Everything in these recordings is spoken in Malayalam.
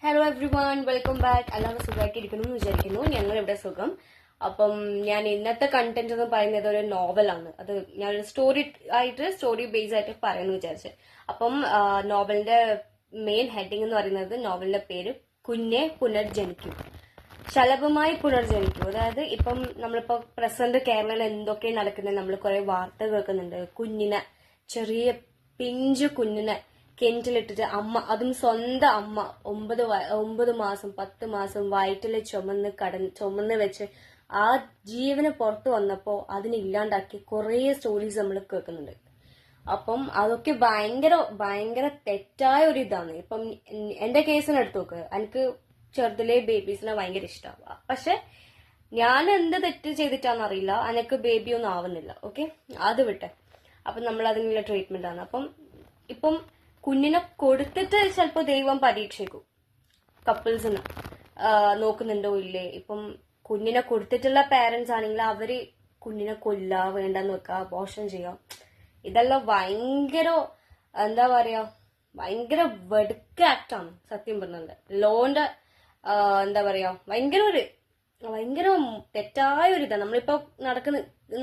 Hello every one, welcome back. എല്ലാവരും സുഖമായിട്ടിരിക്കുന്നു എന്ന് വിചാരിക്കുന്നു. ഞങ്ങൾ ഇവിടെ സുഖം. അപ്പം ഞാൻ ഇന്നത്തെ കണ്ടന്റ് എന്ന് പറയുന്നത് ഒരു നോവലാണ്. അത് ഞാനൊരു സ്റ്റോറി ബേസ് ആയിട്ട് പറയുന്നു വിചാരിച്ചു. അപ്പം നോവലിന്റെ മെയിൻ ഹെഡിങ് എന്ന് പറയുന്നത് നോവലിന്റെ പേര് കുഞ്ഞെ പുനർജനിക്കൂ, ശലഭമായി പുനർജനിക്കൂ. അതായത് ഇപ്പം നമ്മളിപ്പോ പ്രസന്റ് കേരളയിൽ എന്തൊക്കെ നടക്കുന്നത് നമ്മൾ കുറെ വാർത്ത കേൾക്കുന്നുണ്ട്. കുഞ്ഞിനെ, ചെറിയ പിഞ്ചു കുഞ്ഞിനെ കിണറ്റിലിട്ടിട്ട് അമ്മ, അതും സ്വന്തം അമ്മ 9 മാസം 10 മാസം വയറ്റില് ചുമന്ന് വെച്ച് ആ ജീവന് പുറത്തു വന്നപ്പോ അതിനെ ഇല്ലാണ്ടാക്കി കുറെ സ്റ്റോറീസ് നമ്മൾ കേൾക്കുന്നുണ്ട്. അപ്പം അതൊക്കെ ഭയങ്കര തെറ്റായ ഒരു ഇതാണ്. ഇപ്പം എന്റെ കേസിന് എടുത്തു നോക്ക്. എനിക്ക് ചെറുതിലെ ബേബീസിനെ ഭയങ്കര ഇഷ്ടമാവുക. പക്ഷെ ഞാൻ എന്ത് തെറ്റ് ചെയ്തിട്ടാണെന്നറിയില്ല, എനിക്ക് ബേബി ഒന്നും ആവുന്നില്ല. ഓക്കെ, അത് വിട്ടെ. അപ്പം നമ്മൾ അതിനുള്ള ട്രീറ്റ്മെന്റ് ആണ്. ഇപ്പം കുഞ്ഞിനെ കൊടുത്തിട്ട് ചിലപ്പോൾ ദൈവം പരീക്ഷിക്കും കപ്പിൾസിന് നോക്കുന്നുണ്ടോ ഇല്ലേ. ഇപ്പം കുഞ്ഞിനെ കൊടുത്തിട്ടുള്ള പാരന്റ്സ് ആണെങ്കിൽ അവര് കുഞ്ഞിനെ വേണ്ടെന്ന് വെക്കുക, അബോർഷൻ ചെയ്യാം. ഇതെല്ലാം എന്താ പറയാ, ഭയങ്കര വെടുക്ക ആക്ടാണ് സത്യം പറഞ്ഞത്. ലോന്റെ എന്താ പറയാ, ഭയങ്കര തെറ്റായ ഒരു ഇതാണ്. നമ്മളിപ്പോ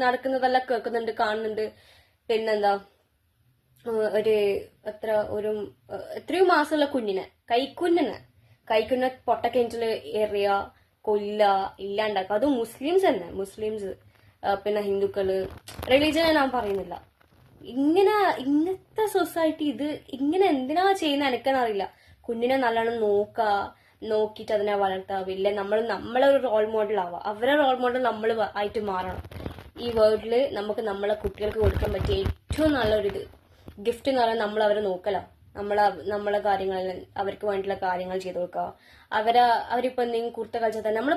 നടക്കുന്നതെല്ലാം കേൾക്കുന്നുണ്ട്, കാണുന്നുണ്ട്. പിന്നെന്താ, എത്രയോ മാസമുള്ള കുഞ്ഞിനെ, കൈക്കുഞ്ഞിനെ പൊട്ടക്കിണറ്റില് എറിയ, കൊല്ല, ഇല്ലാണ്ടാക്കുക. അതും മുസ്ലിംസ് പിന്നെ ഹിന്ദുക്കള്, റിലീജിയൻ ഞാൻ പറയുന്നില്ല. ഇന്നത്തെ സൊസൈറ്റി ഇങ്ങനെ എന്തിനാ ചെയ്യുന്ന എനിക്കെന്നറിയില്ല. കുഞ്ഞിനെ നല്ലോണം നോക്കിയിട്ട് അതിനെ വളർത്താവില്ല. നമ്മളെ ഒരു റോൾ മോഡൽ ആവുക, അവരെ റോൾ മോഡൽ നമ്മൾ ആയിട്ട് മാറണം. ഈ വേൾഡില് നമുക്ക് നമ്മളെ കുട്ടികൾക്ക് കൊടുക്കാൻ പറ്റിയ ഏറ്റവും നല്ലൊരിത് ഗിഫ്റ്റ് എന്ന് പറയുന്നത് നമ്മൾ അവരെ നോക്കല. നമ്മളെ കാര്യങ്ങളിൽ അവർക്ക് വേണ്ടിയുള്ള കാര്യങ്ങൾ ചെയ്തു കൊടുക്കുക. അവരിപ്പോ എന്തെങ്കിലും കുർത്ത കളിച്ചാൽ തന്നെ നമ്മൾ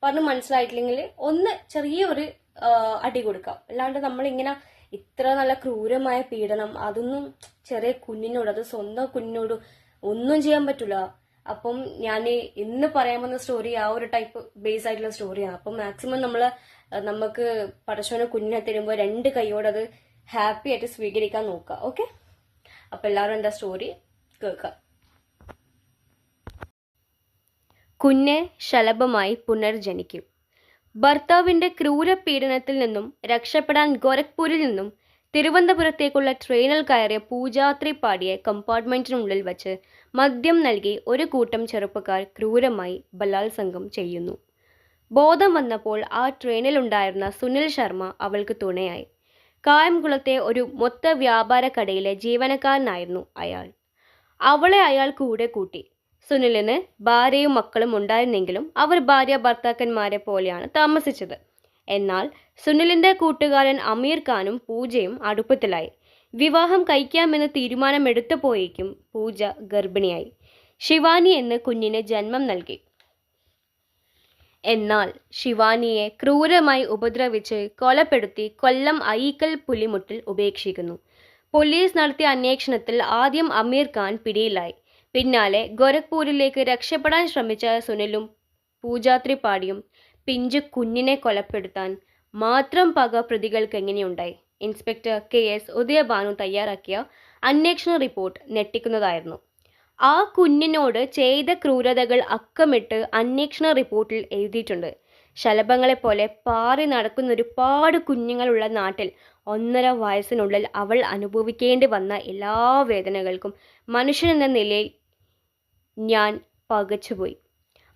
പറഞ്ഞു മനസ്സിലായിട്ടില്ലെങ്കിൽ ഒന്ന് ചെറിയൊരു അടി കൊടുക്കാം. അല്ലാണ്ട് നമ്മളിങ്ങനെ ഇത്ര നല്ല ക്രൂരമായ പീഡനം, അതൊന്നും ചെറിയ കുഞ്ഞിനോട്, അത് സ്വന്തം കുഞ്ഞിനോട് ഒന്നും ചെയ്യാൻ പറ്റൂല. അപ്പം ഞാൻ ഇന്ന് പറയാൻ വന്ന സ്റ്റോറി ആ ഒരു ടൈപ്പ് ബേസ് ആയിട്ടുള്ള സ്റ്റോറിയാണ്. അപ്പം മാക്സിമം നമുക്ക് പടച്ചോനെ കുഞ്ഞിനെ തരുമ്പോൾ 2 കൈയോടെ അത് ഹാപ്പി ആയിട്ട് സ്വീകരിക്കാൻ നോക്കുക. ഓക്കെ, അപ്പൊ എല്ലാവരും എന്താ സ്റ്റോറി കേൾക്കുക. കുഞ്ഞെ ശലഭമായി പുനർജനിക്കും. ഭർത്താവിന്റെ ക്രൂര പീഡനത്തിൽ നിന്നും രക്ഷപ്പെടാൻ ഗോരഖ്പൂരിൽ നിന്നും തിരുവനന്തപുരത്തേക്കുള്ള ട്രെയിനിൽ കയറിയ പൂജാത്രി പാടിയെ കമ്പാർട്ട്മെന്റിനുള്ളിൽ വച്ച് മദ്യം നൽകി ഒരു കൂട്ടം ചെറുപ്പക്കാർ ക്രൂരമായി ബലാത്സംഗം ചെയ്യുന്നു. ബോധം വന്നപ്പോൾ ആ ട്രെയിനിലുണ്ടായിരുന്ന സുനിൽ ശർമ്മ അവൾക്ക് തുണയായി. കായംകുളത്തെ ഒരു മൊത്ത വ്യാപാര കടയിലെ ജീവനക്കാരനായിരുന്നു അയാൾ. അവളെ അയാൾ കൂടെ കൂട്ടി. സുനിലിന് ഭാര്യയും മക്കളും ഉണ്ടായിരുന്നെങ്കിലും അവർ ഭാര്യ ഭർത്താക്കന്മാരെ പോലെയാണ് താമസിച്ചത്. എന്നാൽ സുനിലിന്റെ കൂട്ടുകാരൻ അമീർ ഖാനും പൂജയും അടുപ്പത്തിലായി. വിവാഹം കഴിക്കാമെന്ന് തീരുമാനമെടുത്തപ്പോഴേക്കും പൂജ ഗർഭിണിയായി. ശിവാനി എന്ന് കുഞ്ഞിന് ജന്മം നൽകി. എന്നാൽ ശിവാനിയെ ക്രൂരമായി ഉപദ്രവിച്ച് കൊലപ്പെടുത്തി കൊല്ലം അയീക്കൽ പുലിമുട്ടിൽ ഉപേക്ഷിക്കുന്നു. പോലീസ് നടത്തിയ അന്വേഷണത്തിൽ ആദ്യം അമീർ ഖാൻ പിടിയിലായി. പിന്നാലെ ഗോരഖ്പൂരിലേക്ക് രക്ഷപ്പെടാൻ ശ്രമിച്ച സുനിലും പൂജാത്രിപാടിയും പിഞ്ചു കുഞ്ഞിനെ കൊലപ്പെടുത്താൻ മാത്രം പക പ്രതികൾക്ക് എങ്ങനെയുണ്ടായി? ഇൻസ്പെക്ടർ KS ഉദയഭാനു തയ്യാറാക്കിയ അന്വേഷണ റിപ്പോർട്ട് ഞെട്ടിക്കുന്നതായിരുന്നു. ആ കുഞ്ഞിനോട് ചെയ്ത ക്രൂരതകൾ അക്കമിട്ട് അന്വേഷണ റിപ്പോർട്ടിൽ എഴുതിയിട്ടുണ്ട്. ശലഭങ്ങളെപ്പോലെ പാറി നടക്കുന്ന ഒരുപാട് കുഞ്ഞുങ്ങളുള്ള നാട്ടിൽ 1.5 വയസ്സിനുള്ളിൽ അവൾ അനുഭവിക്കേണ്ടി വന്ന എല്ലാ വേദനകൾക്കും മനുഷ്യനെന്ന നിലയിൽ ഞാൻ പകച്ചുപോയി.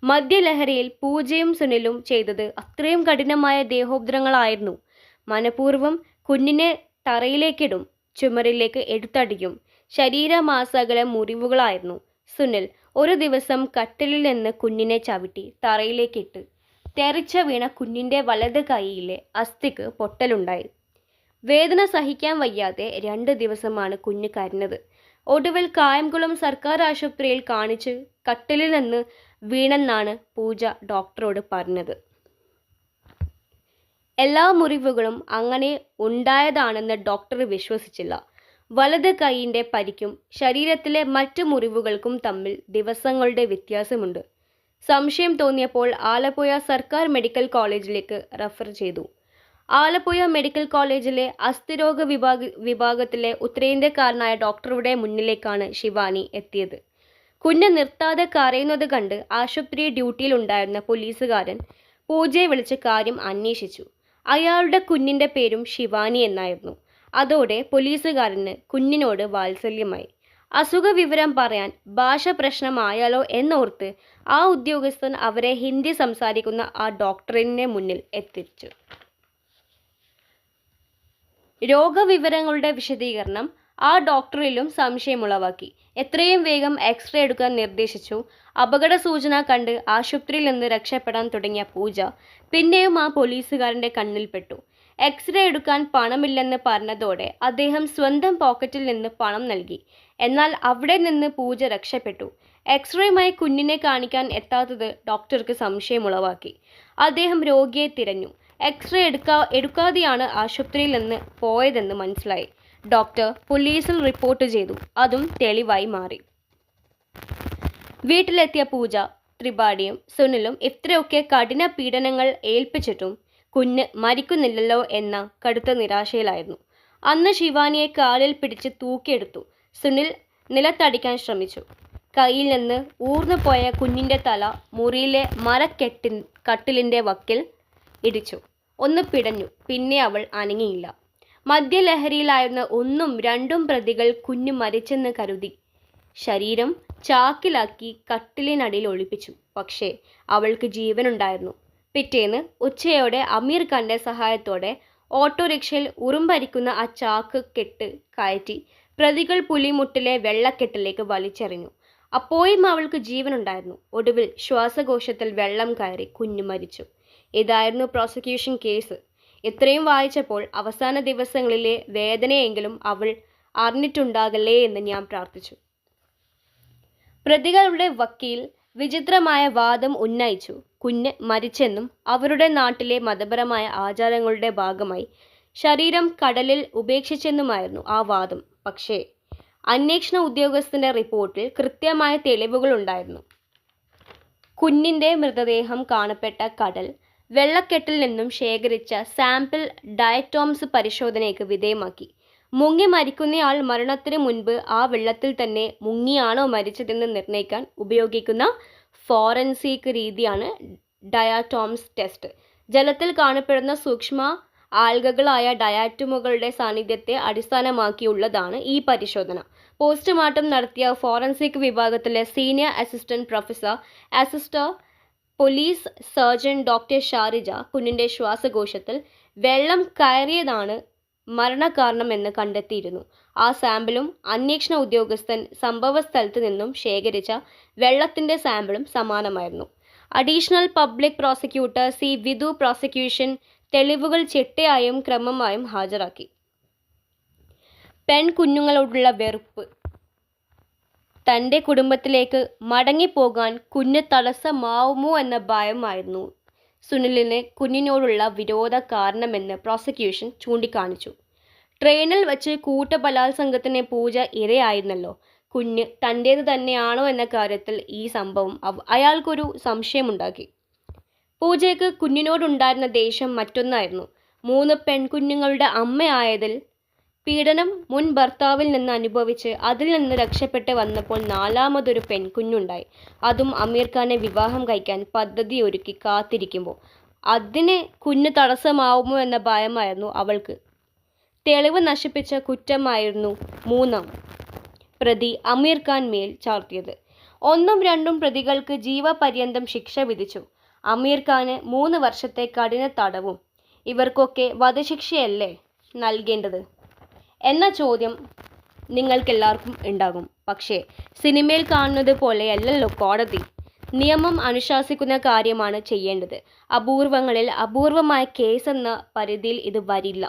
മദ്യലഹരിയിൽ പൂജയും സുനിലും ചെയ്തത് അത്രയും കഠിനമായ ദേഹോപദ്രവങ്ങളായിരുന്നു. മനഃപൂർവ്വം കുഞ്ഞിനെ തറയിലേക്കിടും, ചുമരിലേക്ക് എടുത്തടിക്കും. ശരീരമാസകല മുറിവുകളായിരുന്നു. സുനിൽ ഒരു ദിവസം കട്ടിലിൽ നിന്ന് കുഞ്ഞിനെ ചവിട്ടി തറയിലേക്കിട്ട് തെറിച്ച വീണ കുഞ്ഞിന്റെ വലത് കൈയിലെ അസ്ഥിക്ക് പൊട്ടലുണ്ടായി. വേദന സഹിക്കാൻ വയ്യാതെ 2 ദിവസമാണ് കുഞ്ഞ് കരഞ്ഞത്. ഒടുവിൽ കായംകുളം സർക്കാർ ആശുപത്രിയിൽ കാണിച്ച് കട്ടിലിൽ നിന്ന് വീണെന്നാണ് പൂജ ഡോക്ടറോട് പറഞ്ഞത്. എല്ലാ മുറിവുകളും അങ്ങനെ ഉണ്ടായതാണെന്ന് ഡോക്ടർ വിശ്വസിച്ചില്ല. വലത് കൈയിന്റെ പരിക്കും ശരീരത്തിലെ മറ്റ് മുറിവുകൾക്കും തമ്മിൽ ദിവസങ്ങളുടെ വ്യത്യാസമുണ്ട്. സംശയം തോന്നിയപ്പോൾ ആലപ്പുഴ സർക്കാർ മെഡിക്കൽ കോളേജിലേക്ക് റഫർ ചെയ്തു. ആലപ്പുഴ മെഡിക്കൽ കോളേജിലെ അസ്ഥിരോഗ വിഭാഗത്തിലെ ഉത്തരേന്ത്യക്കാരനായ ഡോക്ടറുടെ മുന്നിലേക്കാണ് ശിവാനി എത്തിയത്. കുഞ്ഞ് നിർത്താതെ കരയുന്നത് കണ്ട് ആശുപത്രി ഡ്യൂട്ടിയിലുണ്ടായിരുന്ന പോലീസുകാരൻ പൂജയെ വിളിച്ച് കാര്യം അന്വേഷിച്ചു. അയാളുടെ കുഞ്ഞിൻ്റെ പേരും ശിവാനി എന്നായിരുന്നു. അതോടെ പോലീസുകാരന് കുഞ്ഞിനോട് വാത്സല്യമായി. അസുഖവിവരം പറയാൻ ഭാഷ പ്രശ്നമായാലോ എന്നോർത്ത് ആ ഉദ്യോഗസ്ഥൻ അവരെ ഹിന്ദി സംസാരിക്കുന്ന ആ ഡോക്ടറിനെ മുന്നിൽ എത്തിച്ചു. രോഗവിവരങ്ങളുടെ വിശദീകരണം ആ ഡോക്ടറിലും സംശയമുളവാക്കി. എത്രയും വേഗം എക്സ്റേ എടുക്കാൻ നിർദ്ദേശിച്ചു. അപകട സൂചന കണ്ട് ആശുപത്രിയിൽ നിന്ന് രക്ഷപ്പെടാൻ തുടങ്ങിയ പൂജ പിന്നെയും ആ പോലീസുകാരൻ്റെ കണ്ണിൽപ്പെട്ടു. എക്സ്റേ എടുക്കാൻ പണമില്ലെന്ന് പറഞ്ഞതോടെ അദ്ദേഹം സ്വന്തം പോക്കറ്റിൽ നിന്ന് പണം നൽകി. എന്നാൽ അവിടെ നിന്ന് പൂജ രക്ഷപ്പെട്ടു. എക്സ്റേയുമായി കുഞ്ഞിനെ കാണിക്കാൻ എത്താത്തത് ഡോക്ടർക്ക് സംശയമുളവാക്കി. അദ്ദേഹം രോഗിയെ തിരഞ്ഞു. എക്സ്റേ എടുക്കാതെയാണ് ആശുപത്രിയിൽ നിന്ന് പോയതെന്ന് മനസ്സിലായി. ഡോക്ടർ പോലീസിൽ റിപ്പോർട്ട് ചെയ്തു. അതും തെളിവായി മാറി. വീട്ടിലെത്തിയ പൂജ ത്രിപാഠിയും സുനിലും ഇത്രയൊക്കെ കഠിന പീഡനങ്ങൾ ഏൽപ്പിച്ചിട്ടും കുഞ്ഞ് മരിക്കുന്നില്ലല്ലോ എന്ന കടുത്ത നിരാശയിലായിരുന്നു. അന്ന് ശിവാനിയെ കാലിൽ പിടിച്ച് തൂക്കിയെടുത്തു. സുനിൽ നിലത്തടിക്കാൻ ശ്രമിച്ചു. കയ്യിൽ നിന്ന് ഊർന്നു പോയ കുഞ്ഞിൻ്റെ തല മുറിയിലെ കട്ടിലിൻ്റെ വക്കിൽ ഇടിച്ചു. ഒന്ന് പിടഞ്ഞു. പിന്നെ അവൾ അനങ്ങിയില്ല. മദ്യലഹരിയിലായിരുന്ന 1ഉം 2ഉം പ്രതികൾ കുഞ്ഞ് മരിച്ചെന്ന് കരുതി ശരീരം ചാക്കിലാക്കി കട്ടിലിനടിയിൽ ഒളിപ്പിച്ചു. പക്ഷേ അവൾക്ക് ജീവനുണ്ടായിരുന്നു. പിറ്റേന്ന് ഉച്ചയോടെ അമീർ ഖാന്റെ സഹായത്തോടെ ഓട്ടോറിക്ഷയിൽ ഉറുമ്പരിക്കുന്ന ആ ചാക്ക് കെട്ട് കയറ്റി പ്രതികൾ പുലിമുട്ടിലെ വെള്ളക്കെട്ടിലേക്ക് വലിച്ചെറിഞ്ഞു. അപ്പോഴും അവൾക്ക് ജീവനുണ്ടായിരുന്നു. ഒടുവിൽ ശ്വാസകോശത്തിൽ വെള്ളം കയറി കുഞ്ഞ് മരിച്ചു. ഇതായിരുന്നു പ്രോസിക്യൂഷൻ കേസ്. ഇത്രയും വായിച്ചപ്പോൾ അവസാന ദിവസങ്ങളിലെ വേദനയെങ്കിലും അവൾ അറിഞ്ഞിട്ടുണ്ടാകല്ലേ എന്ന് ഞാൻ പ്രാർത്ഥിച്ചു. പ്രതികളുടെ വക്കീൽ വിചിത്രമായ വാദം ഉന്നയിച്ചു. കുഞ്ഞ് മരിച്ചെന്നും അവരുടെ നാട്ടിലെ മതപരമായ ആചാരങ്ങളുടെ ഭാഗമായി ശരീരം കടലിൽ ഉപേക്ഷിച്ചെന്നുമായിരുന്നു ആ വാദം. പക്ഷേ അന്വേഷണ ഉദ്യോഗസ്ഥന്റെ റിപ്പോർട്ടിൽ കൃത്യമായ തെളിവുകളുണ്ടായിരുന്നു. കുഞ്ഞിൻ്റെ മൃതദേഹം കാണപ്പെട്ട കടൽ വെള്ളക്കെട്ടിൽ നിന്നും ശേഖരിച്ച സാമ്പിൾ ഡയറ്റോംസ് പരിശോധനയ്ക്ക് വിധേയമാക്കി. മുങ്ങി മരിക്കുന്നയാൾ മരണത്തിന് മുൻപ് ആ വെള്ളത്തിൽ തന്നെ മുങ്ങിയാണോ മരിച്ചതെന്ന് നിർണ്ണയിക്കാൻ ഉപയോഗിക്കുന്ന ഫോറൻസിക് രീതിയാണ് ഡയാറ്റോംസ് ടെസ്റ്റ്. ജലത്തിൽ കാണപ്പെടുന്ന സൂക്ഷ്മ ആൽഗകളായ ഡയാറ്റമുകളുടെ സാന്നിധ്യത്തെ അടിസ്ഥാനമാക്കിയുള്ളതാണ് ഈ പരിശോധന. പോസ്റ്റ്മോർട്ടം നടത്തിയ ഫോറൻസിക് വിഭാഗത്തിലെ senior assistant professor police surgeon doctor Sharija കുഞ്ഞിൻ്റെ ശ്വാസകോശത്തിൽ വെള്ളം കയറിയതാണ് മരണകാരണമെന്ന് കണ്ടെത്തിയിരുന്നു. ആ സാമ്പിളും അന്വേഷണ ഉദ്യോഗസ്ഥൻ സംഭവസ്ഥലത്ത് നിന്നും ശേഖരിച്ച വെള്ളത്തിൻ്റെ സാമ്പിളും സമാനമായിരുന്നു. Additional public prosecutor C Vidhu prosecution തെളിവുകൾ ചിട്ടയായും ക്രമമായും ഹാജരാക്കി. പെൺകുഞ്ഞുങ്ങളോടുള്ള വെറുപ്പ്. തൻ്റെ കുടുംബത്തിലേക്ക് മടങ്ങിപ്പോകാൻ കുഞ്ഞ് തടസ്സമാവുമോ എന്ന ഭയമായിരുന്നു സുനിലിന് കുഞ്ഞിനോടുള്ള വിരോധ കാരണമെന്ന് പ്രോസിക്യൂഷൻ ചൂണ്ടിക്കാണിച്ചു. ട്രെയിനിൽ വച്ച് കൂട്ടബലാത്സംഗത്തിന് പൂജ ഇരയായിരുന്നല്ലോ. കുഞ്ഞ് തൻ്റേത് തന്നെയാണോ എന്ന കാര്യത്തിൽ ഈ സംഭവം അയാൾക്കൊരു സംശയമുണ്ടാക്കി. പൂജയ്ക്ക് കുഞ്ഞിനോടുണ്ടായിരുന്ന ദേഷ്യം മറ്റൊന്നായിരുന്നു. 3 പെൺകുഞ്ഞുങ്ങളുടെ അമ്മയായതിൽ പീഡനം മുൻ ഭർത്താവിൽ നിന്ന് അനുഭവിച്ച് അതിൽ നിന്ന് രക്ഷപ്പെട്ട് വന്നപ്പോൾ 4മതൊരു പെൺകുഞ്ഞുണ്ടായി. അതും അമീർ ഖാനെ വിവാഹം കഴിക്കാൻ പദ്ധതി ഒരുക്കി കാത്തിരിക്കുമ്പോൾ അതിന് കുഞ്ഞ് തടസ്സമാവുമോ എന്ന ഭയമായിരുന്നു അവൾക്ക്. തെളിവ് നശിപ്പിച്ച കുറ്റമായിരുന്നു 3ാം പ്രതി അമീർ ഖാൻ മേൽ ചാർത്തിയത്. 1ഉം 2ഉം പ്രതികൾക്ക് ജീവപര്യന്തം ശിക്ഷ വിധിച്ചു. അമീർ ഖാന് 3 വർഷത്തെ കഠിന തടവും. ഇവർക്കൊക്കെ വധശിക്ഷയല്ലേ നൽകേണ്ടത് എന്ന ചോദ്യം നിങ്ങൾക്കെല്ലാവർക്കും ഉണ്ടാകും. പക്ഷേ സിനിമയിൽ കാണുന്നത് പോലെയല്ലല്ലോ കോടതി. നിയമം അനുശാസിക്കുന്ന കാര്യമാണ് ചെയ്യേണ്ടത്. അപൂർവങ്ങളിൽ അപൂർവമായ കേസെന്ന പരിധിയിൽ ഇത് വരില്ല.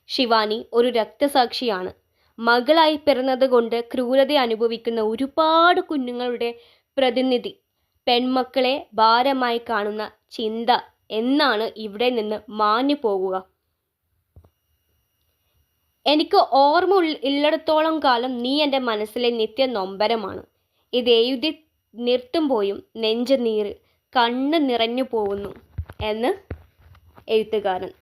ശിവാനി ഒരു രക്തസാക്ഷിയാണ്. മകളായി പിറന്നത് കൊണ്ട് ക്രൂരത അനുഭവിക്കുന്ന ഒരുപാട് കുഞ്ഞുങ്ങളുടെ പ്രതിനിധി. പെൺമക്കളെ ഭാരമായി കാണുന്ന ചിന്ത എന്നാണ് ഇവിടെ നിന്ന് മാഞ്ഞു പോകുക. എനിക്ക് ഓർമ്മ ഉള്ളിടത്തോളം കാലം നീ എൻ്റെ മനസ്സിലെ നിത്യ നൊമ്പരമാണ്. ഇത് എഴുതി നിർത്തുമ്പോഴും നെഞ്ച് നീര് കണ്ണ് നിറഞ്ഞു പോകുന്നു എന്ന് എഴുത്തുകാരൻ.